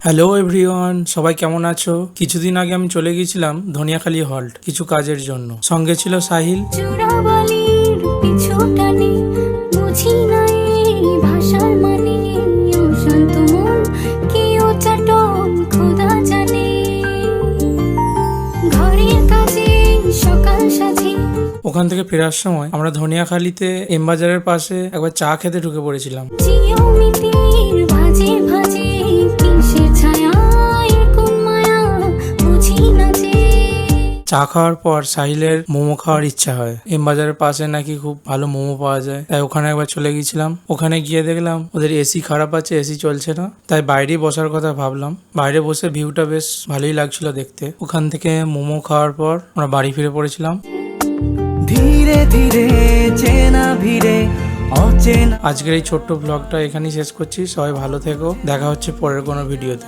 Hello everyone, সবাই কেমন আছো? কিছুদিন আগে আমি চলে গিয়েছিলাম ধনিয়াখালী হল্ট কিছু কাজের জন্য। সঙ্গে ছিল সাহিল। চোরাবালির পিছু টানে বুঝি না এই ভাষার মানে শান্ত মন কেউ চাটন খোদা জানে ঘরের কাজে সকাল সাজে। ওখান থেকে ফেরার সময় আমরা ধনিয়াখালীতে এমবাজারের পাশে একবার চা খেতে ঢুকে পড়েছিলাম। জিওমিতির ভাজে ভাজে কিসের ছায়া কোন মায়া বুঝি না যে। চা খাওয়ার পর সাহিলের মোমো খাওয়ার ইচ্ছা হয়। এমবাজারের পাশে নাকি খুব ভালো মোমো পাওয়া যায়, তাই ওখানে একবার চলে গিয়েছিলাম। ওখানে গিয়ে দেখলাম ওদের এসি খারাপ আছে, এসি চলছে না, তাই বাইরেই বসার কথা ভাবলাম। বাইরে বসে ভিউটা বেশ ভালোই লাগছিল দেখতে। ওখান থেকে মোমো খাওয়ার পর আমরা বাড়ি ফিরে পড়েছিলাম। ধীরে ধীরে চেনা ভিড়ে অচেনা। আজকের এই ছোট্ট ব্লগটা এখানেই শেষ করছি। সবাই ভালো থেকো, দেখা হচ্ছে পরের কোনো ভিডিওতে।